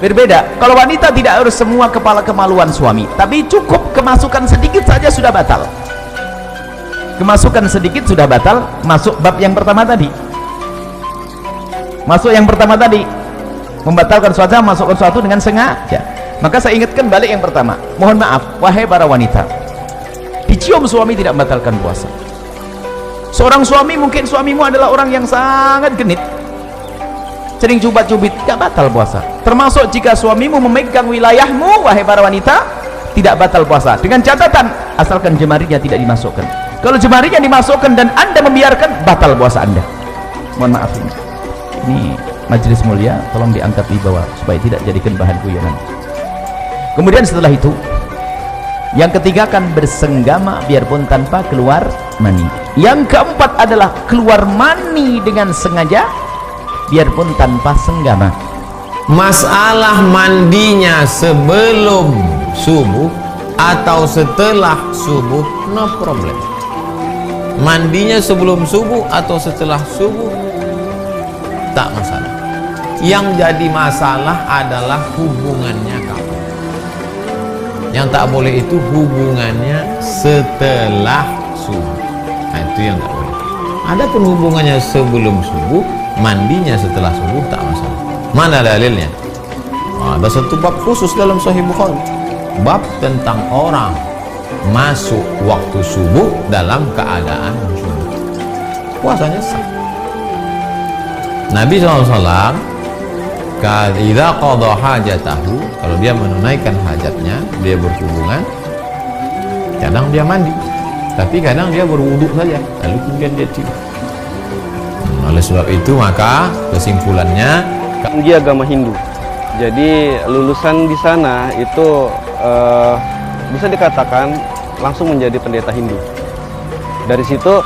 Berbeda. Kalau wanita tidak harus semua kepala kemaluan suami, tapi cukup kemasukan sedikit saja sudah batal. Kemasukan sedikit sudah batal. Masuk bab yang pertama tadi. Masuk yang pertama tadi, membatalkan suatu, masukkan suatu dengan sengaja. Maka saya ingatkan balik yang pertama. Mohon maaf, wahai para wanita, dicium suami tidak membatalkan puasa. Seorang suami, mungkin suamimu adalah orang yang sangat genit, sering cubit-cubit, gak batal puasa. Termasuk jika suamimu memegang wilayahmu, wahai para wanita, tidak batal puasa, dengan catatan asalkan jemarinya tidak dimasukkan. Kalau jemarinya dimasukkan dan anda membiarkan, batal puasa anda. Mohon maaf, ini majelis mulia, tolong diangkat di bawah supaya tidak jadikan bahan guyonan. Kemudian setelah itu, yang ketiga kan bersenggama biarpun tanpa keluar mani. Yang keempat adalah keluar mani dengan sengaja biarpun tanpa senggama. Masalah mandinya sebelum subuh atau setelah subuh, no problem. Mandinya sebelum subuh atau setelah subuh, tak masalah. Yang jadi masalah adalah hubungannya kapan. Yang tak boleh itu hubungannya setelah subuh. Nah, itu yang tak boleh. Adapun hubungannya sebelum subuh, mandinya setelah subuh tak masalah. Mana dalilnya? Ada satu bab khusus dalam Sahih Bukhari, bab tentang orang masuk waktu subuh dalam keadaan junub, puasanya sah. Nabi SAW idza qada hajatahu, kalau dia menunaikan hajatnya, dia berhubungan, kadang dia mandi, tapi kadang dia berwudu saja, lalu kemudian dia tidur. Oleh sebab itu maka kesimpulannya, dia agama Hindu. Jadi lulusan di sana itu bisa dikatakan langsung menjadi pendeta Hindu. Dari situ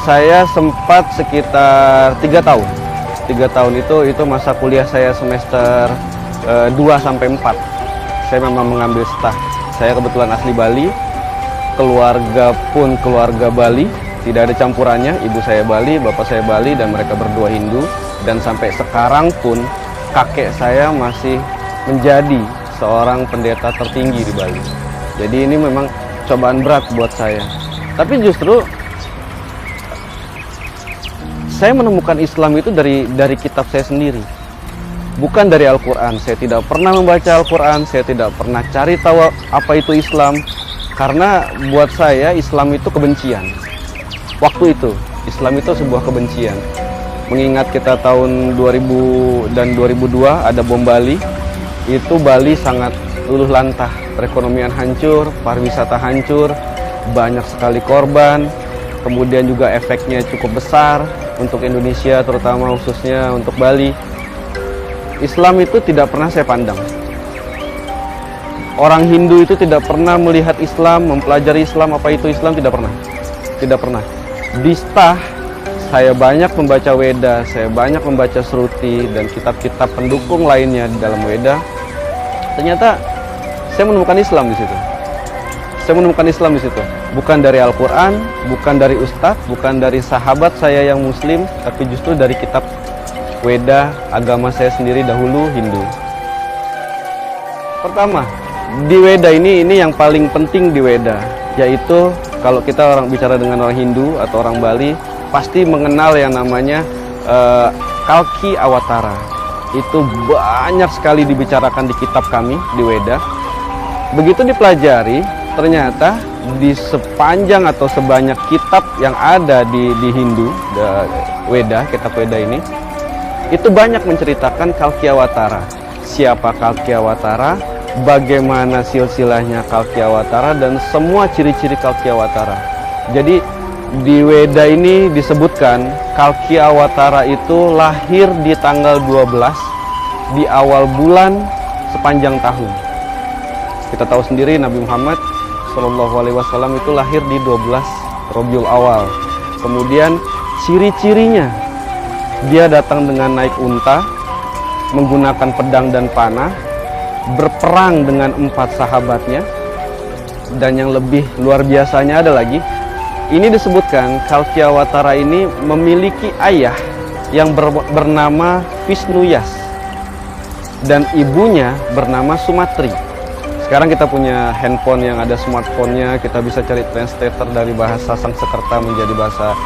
saya sempat sekitar 3 tahun. 3 tahun itu masa kuliah saya semester 2 sampai 4. Saya memang mengambil staf. Saya kebetulan asli Bali. Keluarga pun keluarga Bali, tidak ada campurannya. Ibu saya Bali, bapak saya Bali, dan mereka berdua Hindu. Dan sampai sekarang pun kakek saya masih menjadi seorang pendeta tertinggi di Bali. Jadi ini memang cobaan berat buat saya. Tapi justru saya menemukan Islam itu dari kitab saya sendiri, bukan dari Al-Quran. Saya tidak pernah membaca Al-Quran, saya tidak pernah cari tahu apa itu Islam, karena buat saya Islam itu kebencian. Waktu itu Islam itu sebuah kebencian. Mengingat kita tahun 2000 dan 2002 ada bom Bali, itu Bali sangat luluh lantah, perekonomian hancur, pariwisata hancur, banyak sekali korban, kemudian juga efeknya cukup besar untuk Indonesia, terutama khususnya untuk Bali. Islam itu tidak pernah saya pandang. Orang Hindu itu tidak pernah melihat Islam, mempelajari Islam, apa itu Islam, tidak pernah. Tidak pernah. Di staf, saya banyak membaca Weda, saya banyak membaca Sruti, dan kitab-kitab pendukung lainnya di dalam Weda. Ternyata saya menemukan Islam di situ. Saya menemukan Islam di situ. Bukan dari Al-Quran, bukan dari ustadz, bukan dari sahabat saya yang Muslim, tapi justru dari kitab Weda, agama saya sendiri dahulu Hindu. Pertama, di Weda ini yang paling penting di Weda, yaitu kalau kita bicara dengan orang Hindu atau orang Bali, pasti mengenal yang namanya Kalki Awatara. Itu banyak sekali dibicarakan di kitab kami di Weda. Begitu dipelajari, ternyata di sepanjang atau sebanyak kitab yang ada di Hindu, Weda, kitab Weda ini, itu banyak menceritakan Kalki Awatara. Siapa Kalki Awatara, bagaimana silsilahnya Kalki Awatara, dan semua ciri-ciri Kalki Awatara. Jadi di Weda ini disebutkan Kalki Awatara itu lahir di tanggal 12 di awal bulan sepanjang tahun. Kita tahu sendiri Nabi Muhammad SAW itu lahir di 12 Rabiul Awal. Kemudian ciri-cirinya, dia datang dengan naik unta, menggunakan pedang dan panah, berperang dengan 4 sahabatnya, dan yang lebih luar biasanya ada lagi, ini disebutkan Kalki Awatara ini memiliki ayah yang bernama Visnuyas dan ibunya bernama Sumatri. Sekarang kita punya handphone yang ada smartphone-nya, kita bisa cari translator dari bahasa Sanskerta menjadi bahasa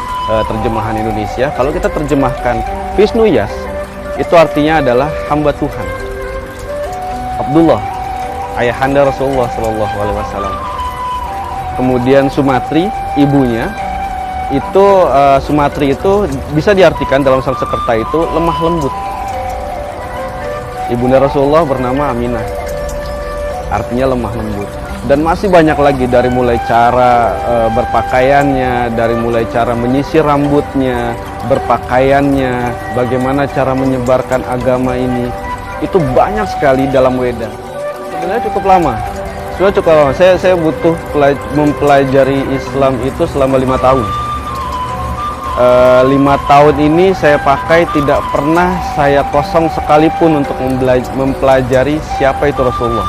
terjemahan Indonesia. Kalau kita terjemahkan Visnuyas, itu artinya adalah hamba Tuhan. Abdullah, ayahanda Rasulullah SAW. Kemudian Sumatri, ibunya, itu Sumatri itu bisa diartikan dalam Sanskerta itu lemah lembut. Ibunda Rasulullah bernama Aminah, artinya lemah lembut. Dan masih banyak lagi, dari mulai cara berpakaiannya, dari mulai cara menyisir rambutnya, berpakaiannya, bagaimana cara menyebarkan agama ini, itu banyak sekali dalam Weda. Sebenarnya cukup lama. Sudah cukup lama. Saya butuh mempelajari Islam itu selama 5 tahun. 5 tahun ini saya pakai, tidak pernah saya kosong sekalipun untuk mempelajari siapa itu Rasulullah,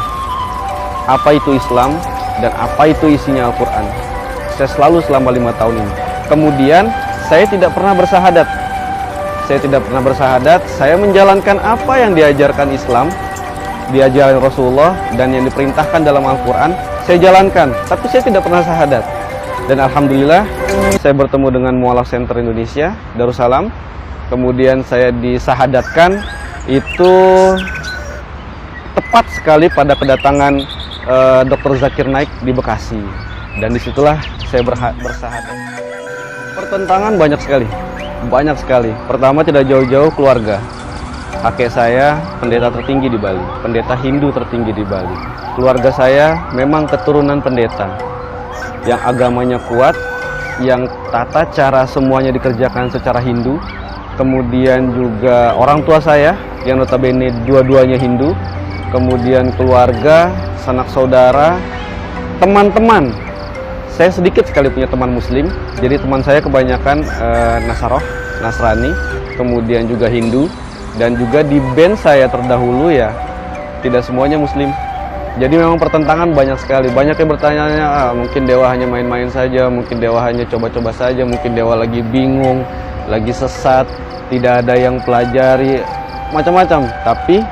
apa itu Islam, dan apa itu isinya Al-Quran. Saya selalu selama 5 tahun ini. Kemudian saya tidak pernah bersahadat. Saya menjalankan apa yang diajarkan Islam, diajarkan Rasulullah, dan yang diperintahkan dalam Al-Quran, saya jalankan. Tapi saya tidak pernah sahadat. Dan Alhamdulillah, saya bertemu dengan Mu'alaf Center Indonesia, Darussalam. Kemudian saya disahadatkan itu tepat sekali pada kedatangan Dr. Zakir Naik di Bekasi, dan disitulah saya bersahadat. Pertentangan banyak sekali. Pertama, tidak jauh-jauh keluarga. Kakek saya pendeta tertinggi di Bali, pendeta Hindu tertinggi di Bali. Keluarga saya memang keturunan pendeta yang agamanya kuat, yang tata cara semuanya dikerjakan secara Hindu. Kemudian juga orang tua saya yang notabene dua-duanya Hindu. Kemudian keluarga, sanak saudara, teman-teman. Saya sedikit sekali punya teman Muslim, jadi teman saya kebanyakan Nasrani, kemudian juga Hindu, dan juga di band saya terdahulu ya tidak semuanya Muslim. Jadi memang pertentangan banyak sekali. Banyak yang bertanya, mungkin Dewa hanya main-main saja, mungkin Dewa hanya coba-coba saja, mungkin Dewa lagi bingung, lagi sesat, tidak ada yang pelajari, macam-macam. Tapi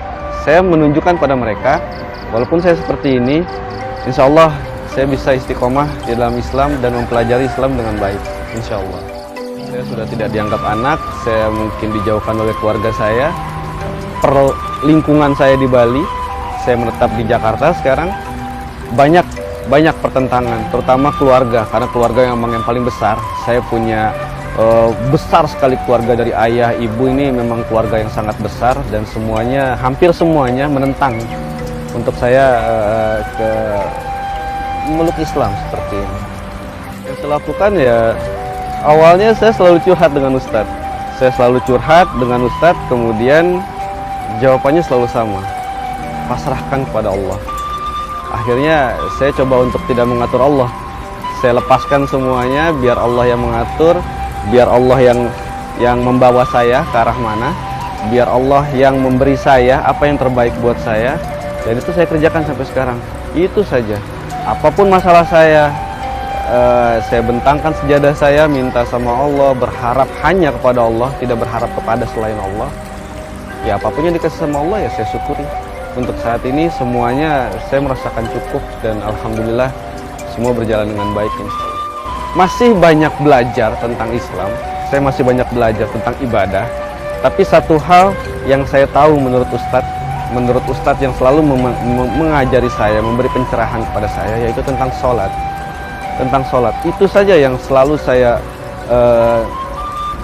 saya menunjukkan pada mereka, walaupun saya seperti ini, insya Allah saya bisa istiqomah di dalam Islam dan mempelajari Islam dengan baik, insya Allah. Saya sudah tidak dianggap anak, saya mungkin dijauhkan oleh keluarga saya, lingkungan saya di Bali, saya menetap di Jakarta sekarang. Banyak pertentangan, terutama keluarga, karena keluarga yang paling besar. Saya punya besar sekali keluarga, dari ayah, ibu, ini memang keluarga yang sangat besar, dan semuanya, hampir semuanya menentang untuk saya memeluk Islam seperti ini. Yang saya lakukan ya, awalnya saya selalu curhat dengan Ustadz. Kemudian jawabannya selalu sama, pasrahkan kepada Allah. Akhirnya saya coba untuk tidak mengatur Allah, saya lepaskan semuanya, biar Allah yang mengatur, biar Allah yang membawa saya ke arah mana, biar Allah yang memberi saya apa yang terbaik buat saya, dan itu saya kerjakan sampai sekarang. Itu saja. Apapun masalah saya bentangkan sejadah saya, minta sama Allah, berharap hanya kepada Allah, tidak berharap kepada selain Allah. Ya apapun yang dikasih sama Allah ya saya syukuri. Untuk saat ini semuanya saya merasakan cukup, dan alhamdulillah semua berjalan dengan baik, insya Allah. Masih banyak belajar tentang Islam, saya masih banyak belajar tentang ibadah. Tapi satu hal yang saya tahu menurut Ustadz yang selalu mengajari saya, memberi pencerahan kepada saya, yaitu tentang sholat. Itu saja yang selalu saya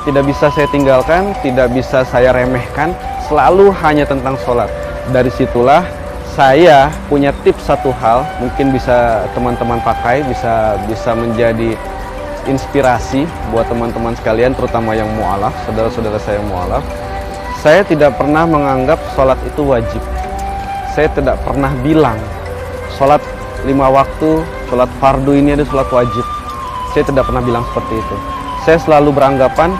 tidak bisa saya tinggalkan, tidak bisa saya remehkan, selalu hanya tentang sholat. Dari situlah saya punya tips satu hal, mungkin bisa teman-teman pakai, bisa menjadi inspirasi buat teman-teman sekalian, terutama yang mu'alaf, saudara-saudara saya yang mu'alaf. Saya tidak pernah menganggap sholat itu wajib. Saya tidak pernah bilang sholat 5 waktu, sholat fardu ini ada sholat wajib. Saya tidak pernah bilang seperti itu. Saya selalu beranggapan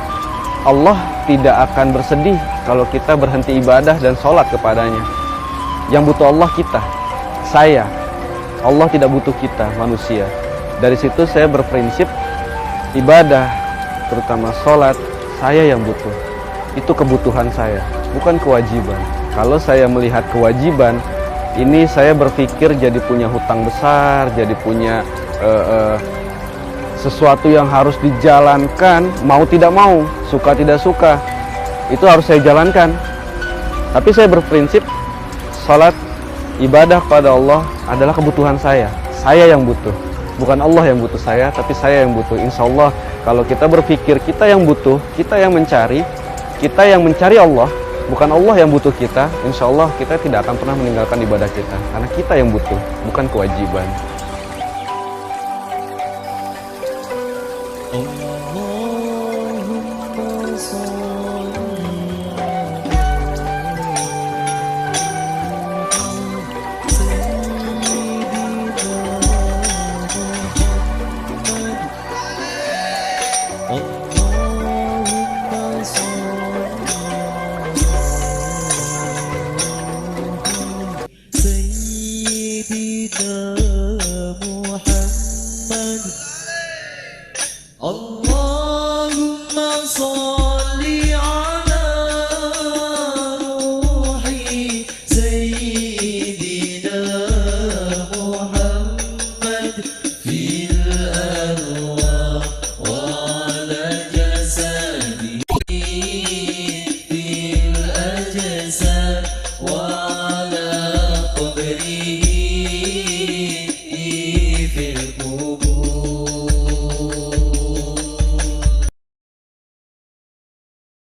Allah tidak akan bersedih kalau kita berhenti ibadah dan sholat kepadanya. Yang butuh Allah kita, saya. Allah tidak butuh kita, manusia. Dari situ saya berprinsip, ibadah, terutama sholat, saya yang butuh. Itu kebutuhan saya, bukan kewajiban. Kalau saya melihat kewajiban, ini saya berpikir jadi punya hutang besar, jadi punya sesuatu yang harus dijalankan, mau tidak mau, suka tidak suka, itu harus saya jalankan. Tapi saya berprinsip, sholat, ibadah kepada Allah adalah kebutuhan saya yang butuh. Bukan Allah yang butuh saya, tapi saya yang butuh. Insya Allah, kalau kita berpikir kita yang butuh, kita yang mencari Allah, bukan Allah yang butuh kita, insya Allah kita tidak akan pernah meninggalkan ibadah kita. Karena kita yang butuh, bukan kewajiban. Allahumma